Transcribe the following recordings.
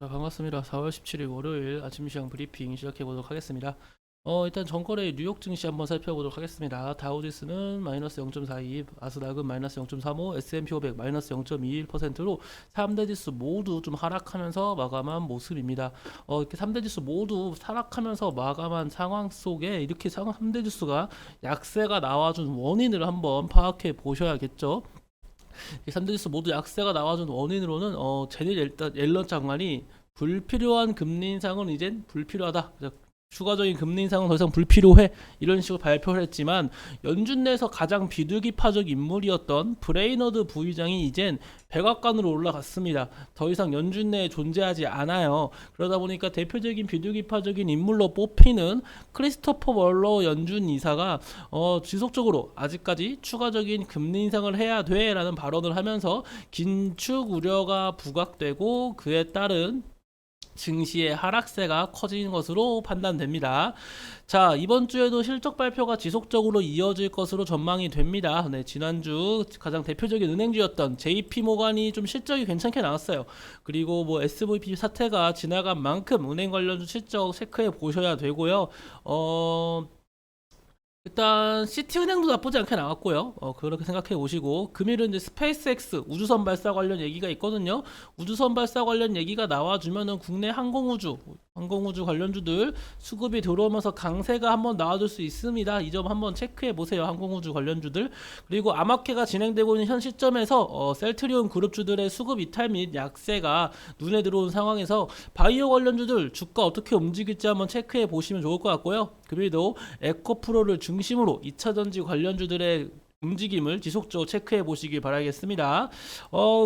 자, 반갑습니다. 4월 17일 월요일 아침 시장 브리핑 시작해 보도록 하겠습니다. 일단 전거래 뉴욕 증시 한번 살펴보도록 하겠습니다. 다우지수는 마이너스 0.42, 아스닥은 마이너스 0.35, S&P 500 마이너스 0.21%로 3대 지수 모두 좀 하락하면서 마감한 모습입니다. 이렇게 3대 지수 모두 하락하면서 마감한 상황 속에 이렇게 3대 지수가 약세가 나와준 원인을 한번 파악해 보셔야겠죠. 이 3대 지수 모두 약세가 나와준 원인으로는 제닛 옐런 장관이 불필요한 금리 인상은 이젠 불필요하다. 추가적인 금리 인상은 더 이상 불필요해, 이런 식으로 발표를 했지만 연준 내에서 가장 비둘기파적 인물이었던 브레이너드 부의장이 이젠 백악관으로 올라갔습니다. 더 이상 연준 내에 존재하지 않아요. 그러다 보니까 대표적인 비둘기파적인 인물로 뽑히는 크리스토퍼 월러 연준 이사가 지속적으로 아직까지 추가적인 금리 인상을 해야 돼 라는 발언을 하면서 긴축 우려가 부각되고 그에 따른 증시의 하락세가 커진 것으로 판단됩니다. 자, 이번 주에도 실적 발표가 지속적으로 이어질 것으로 전망이 됩니다. 네, 지난주 가장 대표적인 은행주였던 JP 모간이 좀 실적이 괜찮게 나왔어요. 그리고 뭐 SVB 사태가 지나간 만큼 은행 관련주 실적 체크해 보셔야 되고요. 일단 시티은행도 나쁘지 않게 나왔고요. 그렇게 생각해 보시고 금일은 이제 스페이스X 우주선 발사 관련 얘기가 있거든요. 우주선 발사 관련 얘기가 나와주면은 국내 항공우주 관련주들 수급이 들어오면서 강세가 한번 나와줄 수 있습니다. 이 점 한번 체크해 보세요. 항공우주 관련주들. 그리고 암호화폐가 진행되고 있는 현 시점에서 셀트리온 그룹주들의 수급 이탈 및 약세가 눈에 들어온 상황에서 바이오 관련주들 주가 어떻게 움직일지 한번 체크해 보시면 좋을 것 같고요. 금일도 에코프로를 중심으로 2차전지 관련주들의 움직임을 지속적으로 체크해 보시길 바라겠습니다.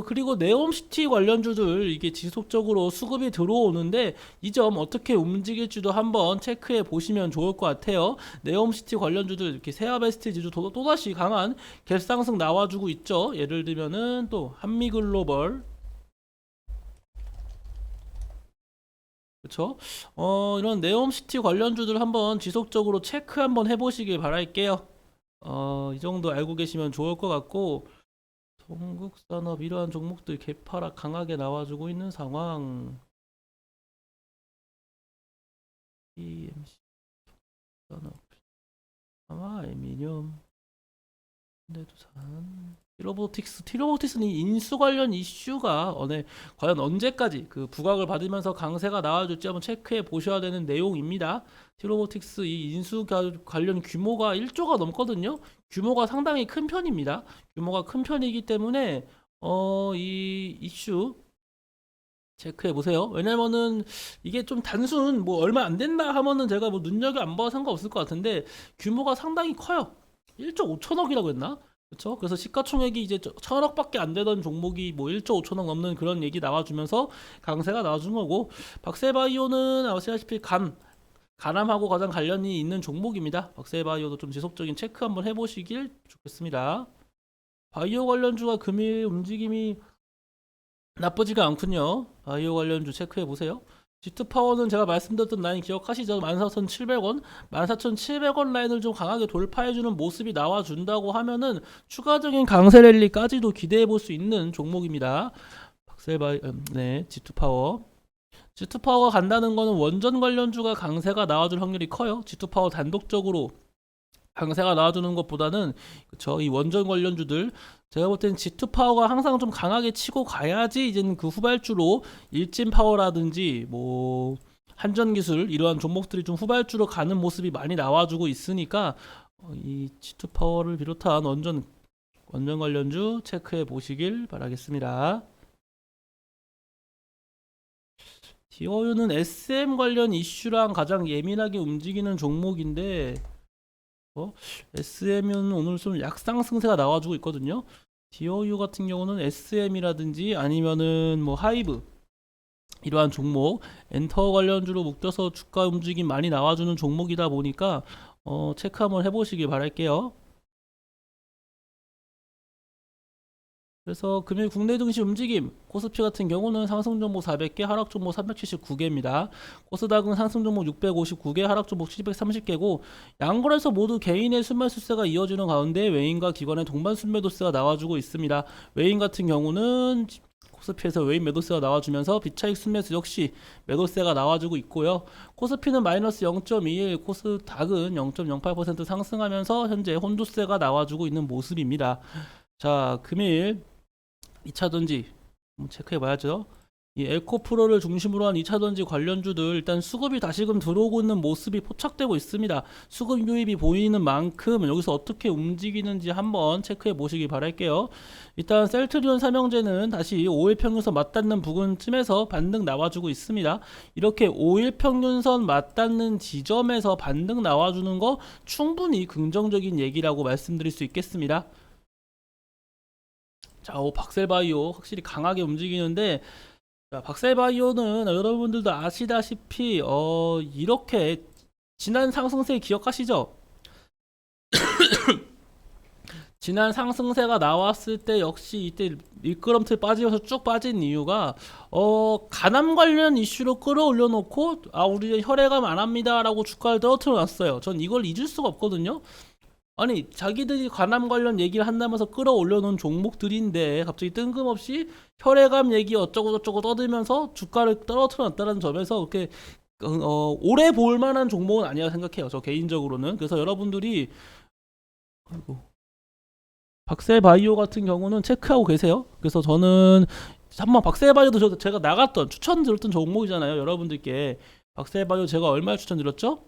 그리고 네옴시티 관련주들 이게 지속적으로 수급이 들어오는데 이 점 어떻게 움직일지도 한번 체크해 보시면 좋을 것 같아요. 네옴시티 관련주들 이렇게 세아베스트 지주 또다시 강한 갭상승 나와주고 있죠. 예를 들면은 또 한미글로벌, 그렇죠? 이런 네옴시티 관련주들 한번 지속적으로 체크 한번 해보시길 바랄게요. 이 정도 알고 계시면 좋을 것 같고, 동국산업 이러한 종목들 개파락 강하게 나와주고 있는 상황. EMC 산업, 아마 알미늄, 현대두산, 티로보틱스는 인수 관련 이슈가 과연 언제까지 그 부각을 받으면서 강세가 나와줄지 한번 체크해 보셔야 되는 내용입니다. 티로보틱스 이 인수 관련 규모가 1조가 넘거든요. 규모가 상당히 큰 편입니다. 규모가 큰 편이기 때문에 이 이슈 체크해 보세요. 왜냐면은 이게 좀 단순 뭐 얼마 안 된다 하면은 제가 뭐 눈여겨 안 봐도 상관없을 것 같은데 규모가 상당히 커요. 1조 5천억이라고 했나? 그렇죠? 그래서 시가총액이 이제 1,000억밖에 안 되던 종목이 뭐 1조 5천억 넘는 그런 얘기 나와주면서 강세가 나와준 거고, 박세바이오는 아시다시피 간암하고 가장 관련이 있는 종목입니다. 박세바이오도 좀 지속적인 체크 한번 해보시길 좋겠습니다. 바이오 관련주가 금일 움직임이 나쁘지가 않군요. 바이오 관련주 체크해 보세요. G2파워는 제가 말씀드렸던 라인 기억하시죠? 14,700원, 14,700원 라인을 좀 강하게 돌파해주는 모습이 나와준다고 하면은 추가적인 강세 랠리까지도 기대해 볼 수 있는 종목입니다. 네, G2파워. G2파워가 간다는 거는 원전 관련주가 강세가 나와줄 확률이 커요. G2파워 단독적으로 강세가 나와주는 것보다는, 그쵸, 이 원전 관련주들 제가 볼 때는 G2파워가 항상 좀 강하게 치고 가야지 이제는 그 후발주로 일진파워라든지 뭐 한전기술 이러한 종목들이 좀 후발주로 가는 모습이 많이 나와주고 있으니까 이 G2파워를 비롯한 원전 관련주 체크해 보시길 바라겠습니다. 디오유는 SM 관련 이슈랑 가장 예민하게 움직이는 종목인데 SM은 오늘 좀 약상승세가 나와주고 있거든요. DOU 같은 경우는 SM이라든지 아니면은 뭐 하이브 이러한 종목, 엔터 관련주로 묶여서 주가 움직임 많이 나와주는 종목이다 보니까 체크 한번 해보시길 바랄게요. 그래서 금일 국내 증시 움직임, 코스피 같은 경우는 상승 종목 400개, 하락 종목 379개입니다. 코스닥은 상승 종목 659개, 하락 종목 730개고, 양거래소 모두 개인의 순매수세가 이어지는 가운데 외인과 기관의 동반 순매도세가 나와주고 있습니다. 외인 같은 경우는 코스피에서 외인 매도세가 나와주면서 비차익 순매수 역시 매도세가 나와주고 있고요. 코스피는 마이너스 0.21, 코스닥은 0.08% 상승하면서 현재 혼조세가 나와주고 있는 모습입니다. 자, 금일 2차전지 한번 체크해봐야죠. 이 에코프로를 중심으로 한 2차전지 관련주들 일단 수급이 다시금 들어오고 있는 모습이 포착되고 있습니다. 수급 유입이 보이는 만큼 여기서 어떻게 움직이는지 한번 체크해 보시기 바랄게요. 일단 셀트리온 삼형제는 다시 5일 평균선 맞닿는 부근쯤에서 반등 나와주고 있습니다. 이렇게 5일 평균선 맞닿는 지점에서 반등 나와주는 거 충분히 긍정적인 얘기라고 말씀드릴 수 있겠습니다. 자, 박셀바이오 확실히 강하게 움직이는데, 자, 박셀바이오는 여러분들도 아시다시피 이렇게 지난 상승세 기억하시죠? 지난 상승세가 나왔을 때 역시 이때 미끄럼틀 빠지면서 쭉 빠진 이유가 간암 관련 이슈로 끌어올려 놓고 우리 혈액암 안 합니다 라고 주가를 떨어뜨려 놨어요. 전 이걸 잊을 수가 없거든요. 아니, 자기들이 관암 관련 얘기를 한다면서 끌어올려 놓은 종목들인데 갑자기 뜬금없이 혈액암 얘기 어쩌고저쩌고 떠들면서 주가를 떨어뜨려 놨다는 점에서 그렇게 오래 볼 만한 종목은 아니라 생각해요, 저 개인적으로는. 그래서 여러분들이 박셀바이오 같은 경우는 체크하고 계세요. 그래서 저는 한번 박셀바이오도 제가 나갔던 추천드렸던 종목이잖아요, 여러분들께. 박셀바이오 제가 얼마에 추천드렸죠?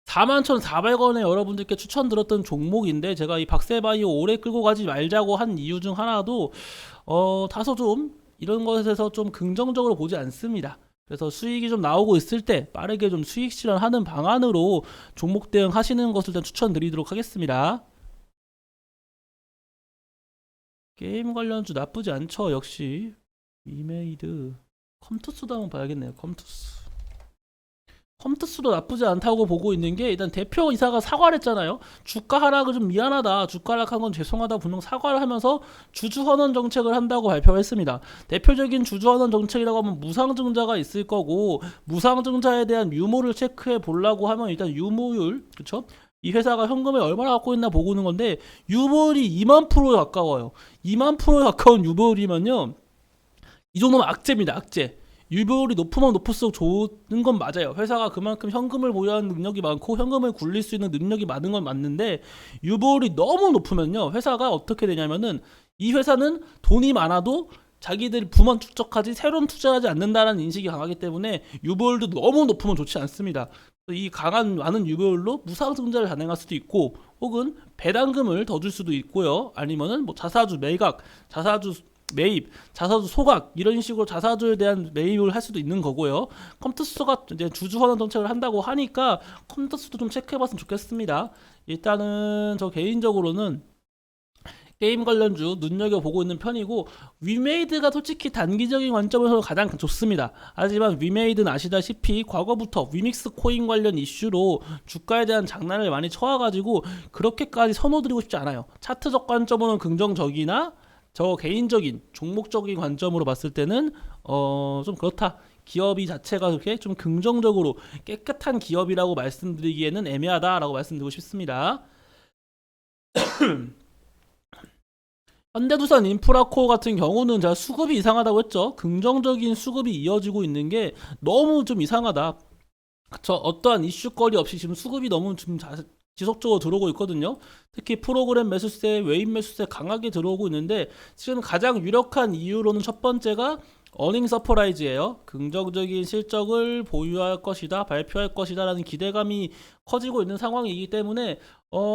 41,400원에 여러분들께 추천드렸던 종목인데, 제가 이 박셀바이오 오래 끌고 가지 말자고 한 이유 중 하나도 다소 좀 이런 것에서 좀 긍정적으로 보지 않습니다. 그래서 수익이 좀 나오고 있을 때 빠르게 좀 수익 실현하는 방안으로 종목 대응 하시는 것을 일단 추천드리도록 하겠습니다. 게임 관련주 나쁘지 않죠. 역시 위메이드, 컴투스도 한번 봐야겠네요. 컴투스도 나쁘지 않다고 보고 있는 게, 일단 대표이사가 사과를 했잖아요. 주가 하락은 좀 미안하다, 주가 하락한 건 죄송하다 분명 사과를 하면서 주주환원 정책을 한다고 발표했습니다. 대표적인 주주환원 정책이라고 하면 무상증자가 있을 거고, 무상증자에 대한 유무를 체크해 보려고 하면 일단 유무율, 그쵸? 이 회사가 현금을 얼마나 갖고 있나 보고 있는 건데, 유보율이 2만 프로에 가까워요. 2만 프로에 가까운 유보율이면요, 이 정도면 악재입니다, 악재. 유보율이 높으면 높을수록 좋은 건 맞아요. 회사가 그만큼 현금을 보유하는 능력이 많고 현금을 굴릴 수 있는 능력이 많은 건 맞는데, 유보율이 너무 높으면요, 회사가 어떻게 되냐면은, 이 회사는 돈이 많아도 자기들이 부만 축적하지 새로운 투자하지 않는다라는 인식이 강하기 때문에 유보율도 너무 높으면 좋지 않습니다. 이 강한 많은 유보율로 무상증자를 단행할 수도 있고, 혹은 배당금을 더 줄 수도 있고요. 아니면은 뭐 자사주 매각, 자사주 매입, 자사주 소각, 이런 식으로 자사주에 대한 매입을 할 수도 있는 거고요. 컴투스가 이제 주주환원 정책을 한다고 하니까 컴투스도 좀 체크해봤으면 좋겠습니다. 일단은 저 개인적으로는 게임 관련주 눈여겨보고 있는 편이고, 위메이드가 솔직히 단기적인 관점에서 가장 좋습니다. 하지만 위메이드는 아시다시피 과거부터 위믹스 코인 관련 이슈로 주가에 대한 장난을 많이 쳐와가지고 그렇게까지 선호드리고 싶지 않아요. 차트적 관점으로는 긍정적이나 저 개인적인 종목적인 관점으로 봤을 때는 좀 그렇다. 기업이 자체가 그렇게 좀 긍정적으로 깨끗한 기업이라고 말씀드리기에는 애매하다라고 말씀드리고 싶습니다. 현대두산 인프라코어 같은 경우는 제가 수급이 이상하다고 했죠. 긍정적인 수급이 이어지고 있는 게 너무 좀 이상하다. 저 어떠한 이슈거리 없이 지금 수급이 너무 좀 지속적으로 들어오고 있거든요. 특히 프로그램 매수세, 외인 매수세 강하게 들어오고 있는데, 지금 가장 유력한 이유로는 첫 번째가 어닝 서프라이즈예요. 긍정적인 실적을 보유할 것이다, 발표할 것이다 라는 기대감이 커지고 있는 상황이기 때문에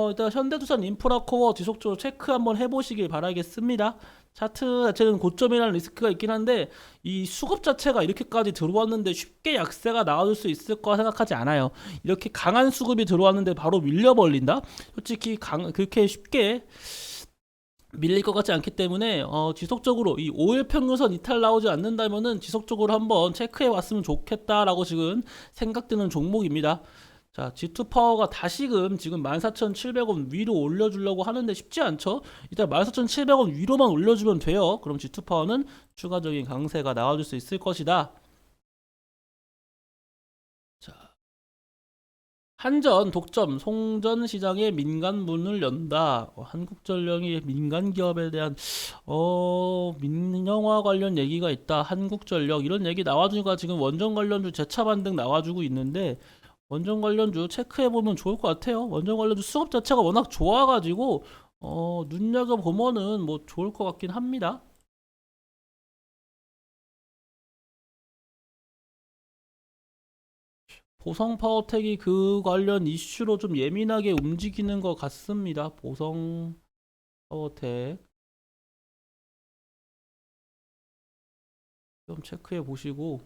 일단 현대두산 인프라코어 지속적으로 체크 한번 해보시길 바라겠습니다. 차트 자체는 고점이라는 리스크가 있긴 한데, 이 수급 자체가 이렇게까지 들어왔는데 쉽게 약세가 나와줄 수 있을 거라 생각하지 않아요. 이렇게 강한 수급이 들어왔는데 바로 밀려버린다? 솔직히 그렇게 쉽게 밀릴 것 같지 않기 때문에 지속적으로 이 5일 평균선 이탈 나오지 않는다면은 지속적으로 한번 체크해 왔으면 좋겠다라고 지금 생각되는 종목입니다. 자, G2파워가 다시금 지금 14,700원 위로 올려주려고 하는데 쉽지 않죠? 일단 14,700원 위로만 올려주면 돼요. 그럼 G2파워는 추가적인 강세가 나와줄 수 있을 것이다. 자, 한전 독점 송전 시장에 민간 문을 연다. 한국전력이 민간 기업에 대한 민영화 관련 얘기가 있다. 한국전력 이런 얘기 나와주니까 지금 원전 관련주 재차 반등 나와주고 있는데 원전 관련주 체크해 보면 좋을 것 같아요. 원전 관련주 수급 자체가 워낙 좋아가지고 눈여겨 보면은 뭐 좋을 것 같긴 합니다. 보성 파워텍이 그 관련 이슈로 좀 예민하게 움직이는 것 같습니다. 보성 파워텍 좀 체크해 보시고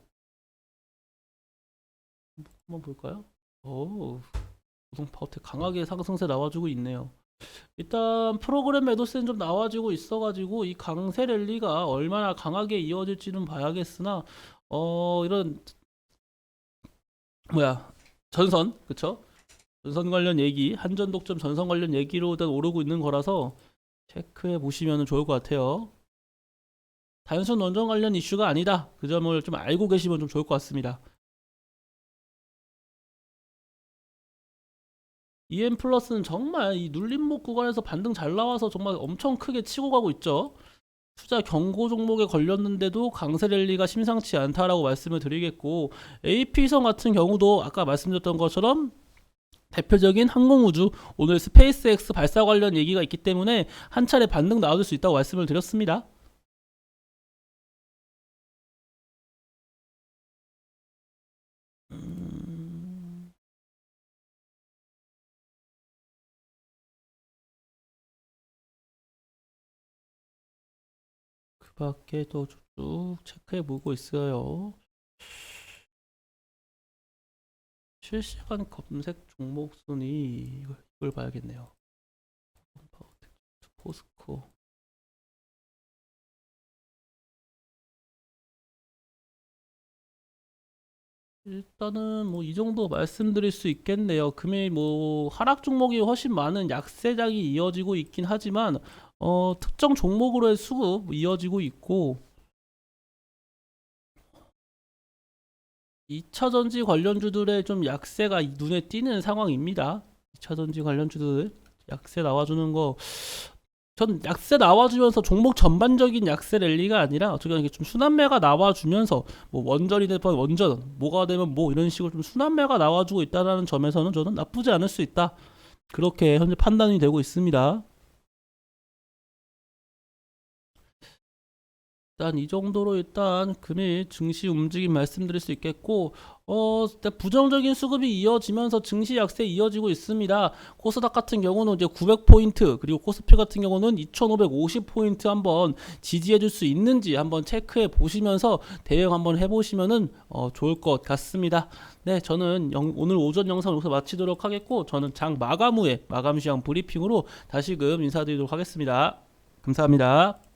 한번 볼까요? 보성 파워텍 강하게 상승세 나와주고 있네요. 일단 프로그램 매도세는 좀 나와주고 있어가지고 이 강세 랠리가 얼마나 강하게 이어질지는 봐야겠으나 이런 뭐야 전선 그쵸? 전선 관련 얘기 한전 독점 전선 관련 얘기로 일단 오르고 있는 거라서 체크해 보시면 좋을 것 같아요. 단순 원전 관련 이슈가 아니다. 그 점을 좀 알고 계시면 좀 좋을 것 같습니다. EM 플러스는 정말 이 눌림목 구간에서 반등 잘 나와서 정말 엄청 크게 치고 가고 있죠. 투자 경고 종목에 걸렸는데도 강세 랠리가 심상치 않다라고 말씀을 드리겠고 AP선 같은 경우도 아까 말씀드렸던 것처럼 대표적인 항공우주 오늘 스페이스X 발사 관련 얘기가 있기 때문에 한 차례 반등 나와줄 수 있다고 말씀을 드렸습니다. 그 밖에 또 쭉 체크해 보고 있어요. 실시간 검색 종목 순위 이걸 봐야겠네요. 포스코 일단은 뭐 이 정도 말씀드릴 수 있겠네요. 금일 뭐 하락 종목이 훨씬 많은 약세장이 이어지고 있긴 하지만 특정 종목으로의 수급 이어지고 있고 2차전지 관련주들의 좀 약세가 눈에 띄는 상황입니다. 2차전지 관련주들 약세 나와주는 거 전 약세 나와주면서 종목 전반적인 약세 랠리가 아니라 어떻게 보면 좀 순환매가 나와주면서 뭐 원전이 되면 원전 뭐가 되면 뭐 이런 식으로 좀 순환매가 나와주고 있다는 점에서는 저는 나쁘지 않을 수 있다 그렇게 현재 판단이 되고 있습니다. 일단 이 정도로 일단 금일 증시 움직임 말씀드릴 수 있겠고 일단 부정적인 수급이 이어지면서 증시 약세 이어지고 있습니다. 코스닥 같은 경우는 이제 900포인트 그리고 코스피 같은 경우는 2550포인트 한번 지지해 줄 수 있는지 한번 체크해 보시면서 대응 한번 해 보시면은 좋을 것 같습니다. 네, 저는 오늘 오전 영상 여기서 마치도록 하겠고 저는 장 마감 후에 마감 시황 브리핑으로 다시금 인사드리도록 하겠습니다. 감사합니다.